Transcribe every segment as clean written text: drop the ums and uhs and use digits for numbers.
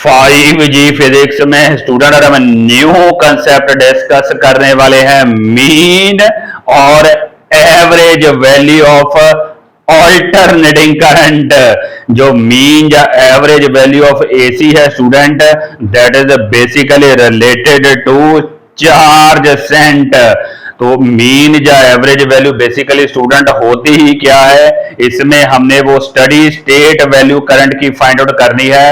5G physics में student और हम न्यू कंसेप्ट डिस्कस करने वाले हैं मीन और average value of alternating current. जो मीन या एवरेज वैल्यू ऑफ एसी है student, that is basically related to charge sent. तो मीन या एवरेज वैल्यू बेसिकली स्टूडेंट होती ही क्या है, इसमें हमने वो स्टडी स्टेट वैल्यू करंट की फाइंड आउट करनी है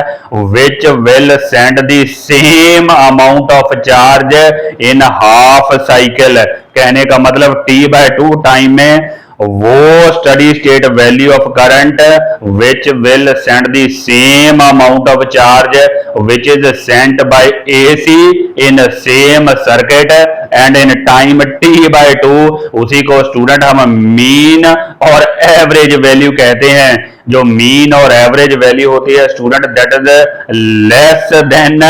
which will send the same amount of charge in half cycle. कहने का मतलब T/2 टाइम में वो steady state value of current which will send the same amount of charge which is sent bye AC in same circuit and in time T/2, उसी को student हम mean और average value कहते हैं। जो mean और एवरेज वैल्यू होती है student, that is less than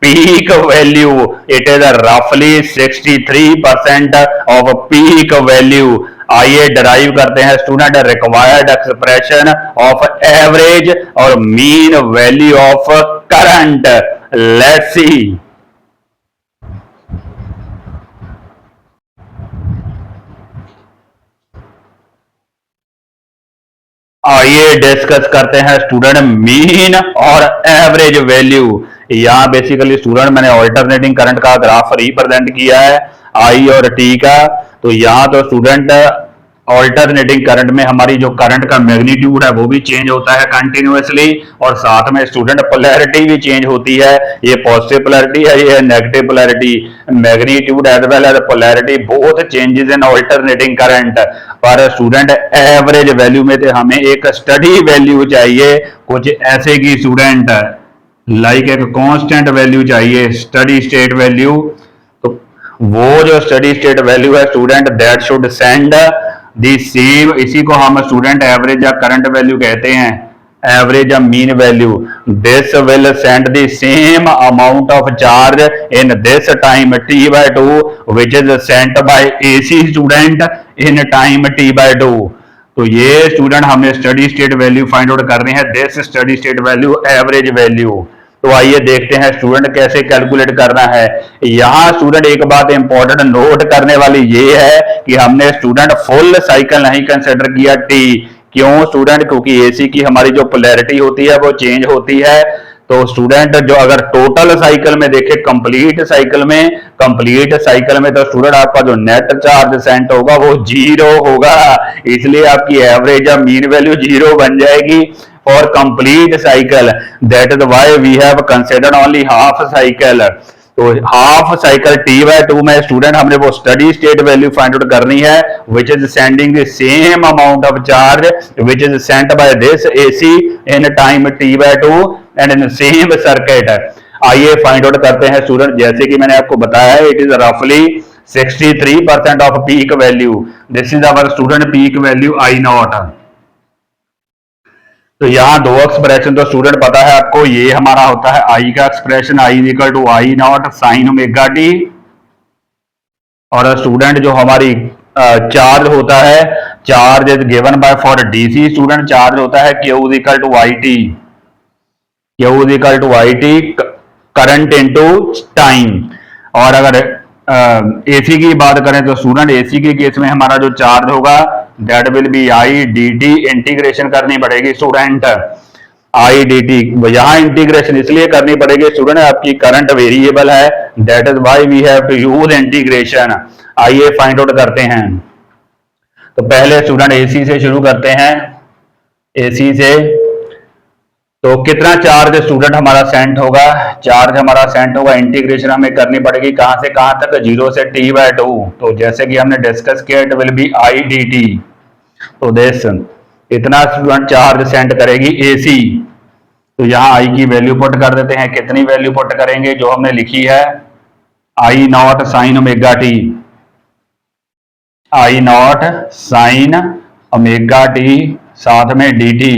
peak value. It is रफली 63% ऑफ पीक वैल्यू। आइए डराइव करते हैं student required expression of average और mean value of current. Let's see. आइए डिस्कस करते हैं स्टूडेंट मीन और एवरेज वैल्यू। यहाँ बेसिकली स्टूडेंट मैंने ऑल्टरनेटिंग करंट का ग्राफ रिप्रेजेंट किया है आई और टी का। तो यहाँ तो स्टूडेंट ऑल्टरनेटिंग करंट में हमारी जो करंट का मैग्नीट्यूड है वो भी चेंज होता है कंटिन्यूअसली, और साथ में स्टूडेंट पोलैरिटी भी चेंज होती है। ये पॉजिटिव पोलैरिटी है, ये negative polarity. Magnitude as well as polarity both changes in alternating current. पर स्टूडेंट एवरेज वैल्यू में तो हमें एक स्टडी वैल्यू चाहिए, कुछ ऐसे की स्टूडेंट लाइक एक कांस्टेंट वैल्यू चाहिए, स्टडी स्टेट वैल्यू। तो वो जो स्टडी स्टेट वैल्यू है student, that should send the same, इसी को हम स्टूडेंट एवरेज या करंट वैल्यू कहते हैं, एवरेज या mean value. This will send the same amount of charge in this time T/2 which is sent bye AC student in time T/2। तो ये student हमने study state value find out करनी है, this study state value average value. तो आइए देखते हैं student कैसे कैलकुलेट करना है। यहाँ स्टूडेंट एक बात इंपॉर्टेंट नोट करने वाली ये है कि हमने स्टूडेंट फुल साइकिल नहीं कंसिडर किया टी। क्यों स्टूडेंट? क्योंकि एसी की हमारी जो पोलैरिटी होती है वो चेंज होती है। तो स्टूडेंट जो अगर टोटल साइकिल में देखे, कंप्लीट साइकिल में तो स्टूडेंट आपका जो नेट चार्ज सेंट होगा वो 0 होगा, इसलिए आपकी एवरेज या मीन वैल्यू 0 बन जाएगी for complete cycle. That is why we have considered only half cycle. तो हाफ साइकिल T/2 में स्टूडेंट हमने वो steady state value find out करनी है which is sending the same amount of charge which is sent by this AC in time T/2 and in same circuit. आइए find out करते हैं student. जैसे कि मैंने आपको बताया, इट इज रफली 63% of peak value. This is our student peak value I0। तो यहाँ दो एक्सप्रेशन तो स्टूडेंट पता है आपको, ये हमारा होता है आई का expression, I equal to I0 sine omega T. और स्टूडेंट जो हमारी चार्ज होता है, charge is given by for DC student, charge होता है Q equal to IT, Q equal to IT current into time. और अगर AC की बात करें तो स्टूडेंट AC के केस में हमारा जो चार्ज होगा that will be I/dt। Integration करनी पड़ेगी स्टूडेंट, I/dt। यहाँ इंटीग्रेशन इसलिए करनी पड़ेगी स्टूडेंट, आपकी करंट वेरिएबल है, that is why we have to use integration. आइए फाइंड आउट करते हैं। तो पहले स्टूडेंट AC से शुरू करते हैं। AC से तो कितना चार्ज स्टूडेंट हमारा सेंट होगा, चार्ज हमारा सेंट होगा, इंटीग्रेशन हमें करनी पड़ेगी कहां से कहां तक, 0 से T/2। तो जैसे कि हमने डिस्कस किया, इट विल बी I/dt। तो दिस इतना स्टूडेंट चार्ज सेंड करेगी AC। तो यहाँ I की वैल्यू पुट कर देते हैं। कितनी वैल्यू पुट करेंगे? जो हमने लिखी है I0 sine omega T, I0 sine omega T, साथ में dt।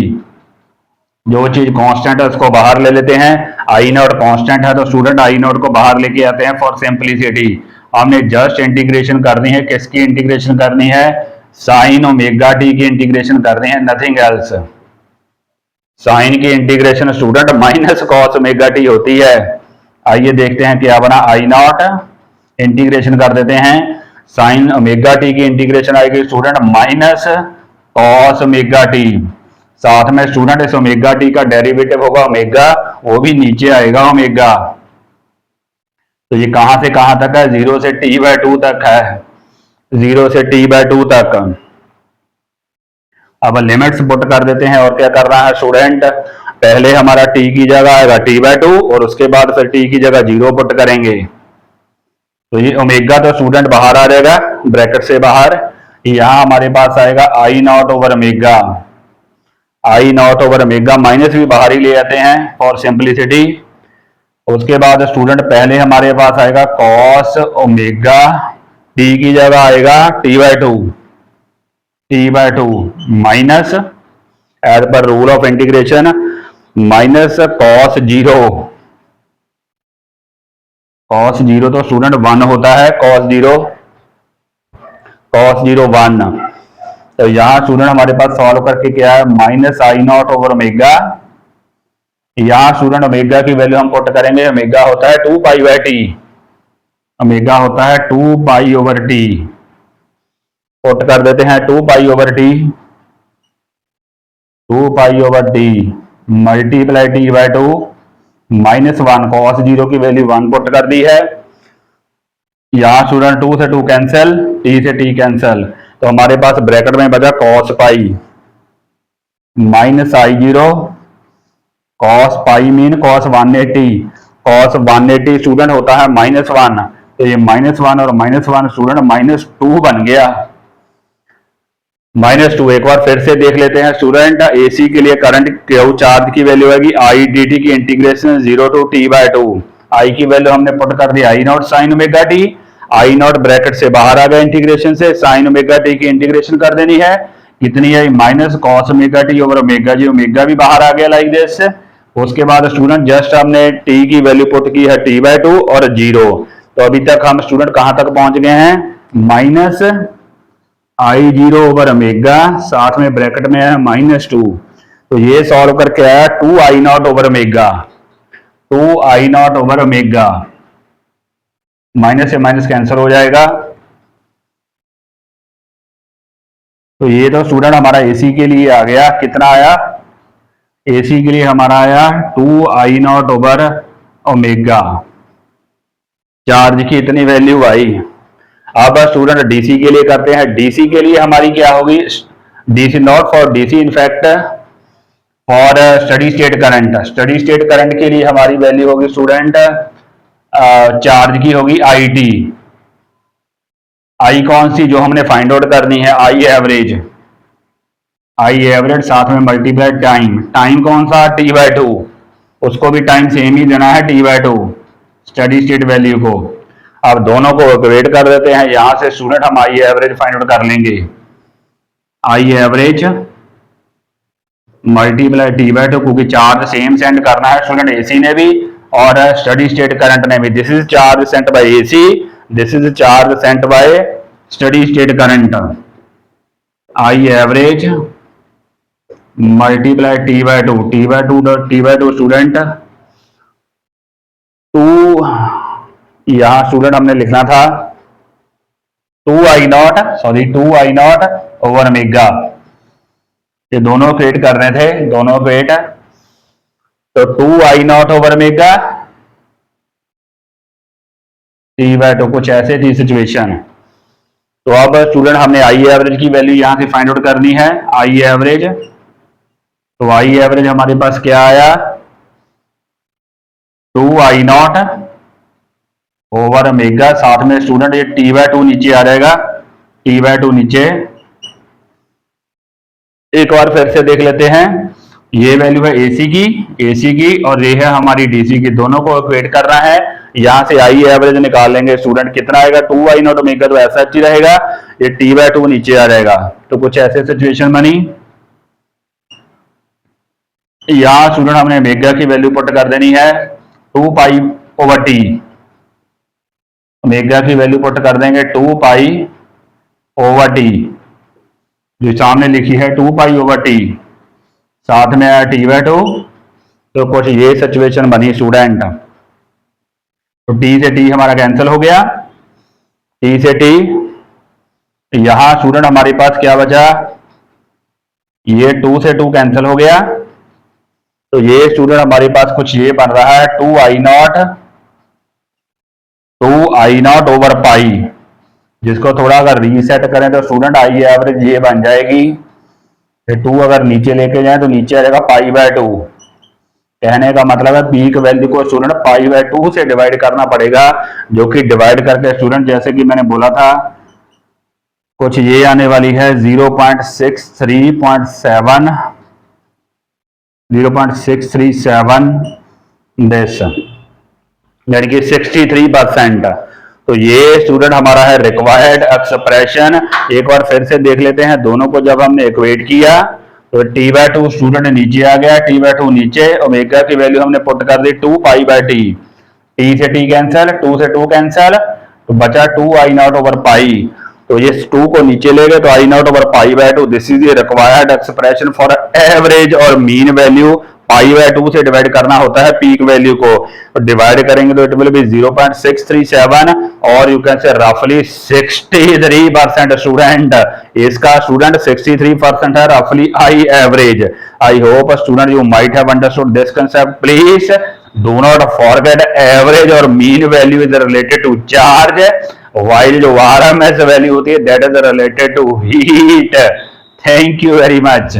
जो चीज कांस्टेंट है उसको बाहर ले लेते हैं। I0 कांस्टेंट है तो स्टूडेंट I0 को बाहर लेके आते हैं फॉर सिंपलिसिटी। हमने जस्ट इंटीग्रेशन करनी है, किसकी इंटीग्रेशन करनी है? साइन ओमेगा टी की इंटीग्रेशन करनी है, नथिंग एल्स। साइन की integration student minus cos omega T होती है। आइए देखते हैं क्या बना, आई नॉट इंटीग्रेशन कर देते हैं, साइन ओमेगा टी की इंटीग्रेशन आएगी student minus cos omega T. साथ में स्टूडेंट इस ओमेगा टी का डेरिवेटिव होगा ओमेगा, वो भी नीचे आएगा ओमेगा। तो ये कहां से कहां तक है, 0 से t/2 तक है, 0 से t/2 तक। अब लिमिट्स पुट कर देते हैं और क्या करना है स्टूडेंट, पहले हमारा t की जगह आएगा t/2 और उसके बाद फिर t की जगह 0 पुट करेंगे। तो ये ओमेगा तो स्टूडेंट बाहर आ जाएगा ब्रैकेट से बाहर, यहां हमारे पास आएगा I naught over omega, I naught over omega, minus भी बाहर ही ले आते हैं फॉर सिंप्लिसिटी। उसके बाद स्टूडेंट पहले हमारे पास आएगा कॉस ओमेगा, टी की जगह आएगा t/2, t/2 minus as per rule of integration minus cos 0, cos 0 तो स्टूडेंट 1 होता है, कॉस 0 1। तो यहां स्टूडेंट हमारे पास सॉल्व करके क्या है, माइनस आई नॉट ओवर ओमेगा, यहां स्टूडेंट ओमेगा की वैल्यू हम पुट करेंगे, ओमेगा होता है 2π/t, ओमेगा होता है 2π/t, पुट कर देते हैं 2π/t, 2π/t multiply t/2 -1, cos 0 की वैल्यू 1 पुट कर दी है। यहां स्टूडेंट 2 से 2 कैंसिल, t से t कैंसिल, तो हमारे पास ब्रैकेट में बचा cos pi minus I0, cos pi mean cos 180, cos 180 student होता है -1, तो ये -1 और -1 स्टूडेंट -2 बन गया, -2। एक बार फिर से देख लेते हैं स्टूडेंट, एसी के लिए करंट क्यू चार्ज की वैल्यू आएगी आई डी टी की इंटीग्रेशन 0 to t/2, आई की वैल्यू हमने पुट कर दी I naught sine omega T, I naught bracket से बाहर आ गया इंटीग्रेशन से, साइन ओमेगा टी की इंटीग्रेशन कर देनी है, कितनी है minus cos omega T over omega जी, ओमेगा भी बाहर आ गया लाइक दिस। उसके बाद स्टूडेंट जस्ट हमने टी की वैल्यू पुट की है t/2 और 0, तो अभी तक हम स्टूडेंट कहां तक पहुंच गए हैं, माइनस I0 ओवर ओमेगा, साथ में ब्रैकेट में है -2, तो ये सॉल्व करके आया 2I not over omega, 2I not over omega, minus से माइनस कैंसिल हो जाएगा। तो ये तो स्टूडेंट हमारा एसी के लिए आ गया, कितना आया, एसी के लिए हमारा आया 2I not over omega, charge की इतनी वैल्यू आई। अब स्टूडेंट डीसी के लिए करते हैं, डीसी के लिए हमारी क्या होगी, DC not for DC in fact for steady state current, steady state current के लिए हमारी वैल्यू होगी स्टूडेंट चार्ज की होगी आई टी, आई कौन सी जो हमने फाइंड आउट करनी है, आई एवरेज, आई एवरेज साथ में मल्टीप्लाई टाइम, टाइम कौन सा t/2, उसको भी टाइम सेम ही देना है t/2 स्टडी स्टेट वैल्यू को। अब दोनों को इक्वेट कर देते हैं, यहां से स्टूडेंट हम आई एवरेज फाइंड आउट कर लेंगे, आई एवरेज मल्टीप्लाई t/2, क्योंकि चार्ज सेम सेंड करना है स्टूडेंट एसी ने भी और स्टडी स्टेट करंट ने भी, this is charge sent by AC, this is charge sent by steady state current, I average multiply t/2 student 2, यहां student हमने लिखना था 2I नॉट ओवर ओमेगा, ये दोनों क्रिएट करने थे, दोनों क्रिएट, तो 2I not over omega t/2, कुछ ऐसे थी सिचुएशन। तो अब स्टूडेंट हमने आई एवरेज की वैल्यू यहां से फाइंड आउट करनी है, आई एवरेज, तो आई एवरेज हमारे पास क्या आया 2I नॉट ओवर ओमेगा, साथ में स्टूडेंट ये t/2 नीचे आ जाएगा, t/2 नीचे। एक बार फिर से देख लेते हैं, ये वैल्यू है एसी की और ये है हमारी डीसी की, दोनों को इक्वेट करना है, यहां से आई एवरेज निकाल लेंगे स्टूडेंट, कितना आएगा 2I नॉट ओमेगा, तो ऐसा ही रहेगा, ये t/2 नीचे आ जाएगा, तो कुछ ऐसे सिचुएशन बनी। यहां स्टूडेंट हमने ओमेगा की वैल्यू पुट कर देनी है 2π/t, ओमेगा की वैल्यू पुट कर देंगे 2π/t, जो सामने लिखी है 2π/t, साथ में आया टी बाय टू। तो कुछ ये सिचुएशन बनी स्टूडेंट। तो टी से टी हमारा कैंसिल हो गया, टी से टी। यहां स्टूडेंट हमारे पास क्या बचा, ये 2 से 2 कैंसिल हो गया। तो ये स्टूडेंट हमारे पास कुछ ये बन रहा है 2i0 ओवर पाई, जिसको थोड़ा अगर रीसेट करें तो स्टूडेंट आई एवरेज ये बन जाएगी। 2 अगर नीचे लेके जाए तो नीचे आ जाएगा पाई बाय 2। कहने का मतलब है पीक वैल्यू को स्टूडेंट पाई बाय 2 से डिवाइड करना पड़ेगा, जो कि डिवाइड करके स्टूडेंट जैसे कि मैंने बोला था कुछ ये आने वाली है 0.637 दिस, यानी कि 63%। तो ये स्टूडेंट हमारा है रिक्वायर्ड एक्सप्रेशन। एक बार फिर से देख लेते हैं, दोनों को जब हमने इक्वेट किया तो टी बाय 2 स्टूडेंट नीचे आ गया, टी बाय 2 नीचे, ओमेगा की वैल्यू हमने पुट कर दी 2 पाई बाय टी। टी से टी कैंसिल, 2 से 2 कैंसिल, तो बचा 2i0 ओवर पाई। तो ये 2 को नीचे ले गए तो i0 over pi by 2। This is the required expression for average और मीन वैल्यू। पाई बाय 2 से डिवाइड करना होता है पीक वैल्यू को, तो डिवाइड करेंगे तो इट विल बी 0.637 और यू कैन से रफली 63% स्टूडेंट। इसका स्टूडेंट 63% है रफली I average. I hope student you might have understood this concept. Please do not forget average और mean value is related to charge, while जो RMS value होती है that is related to heat. Thank you very much.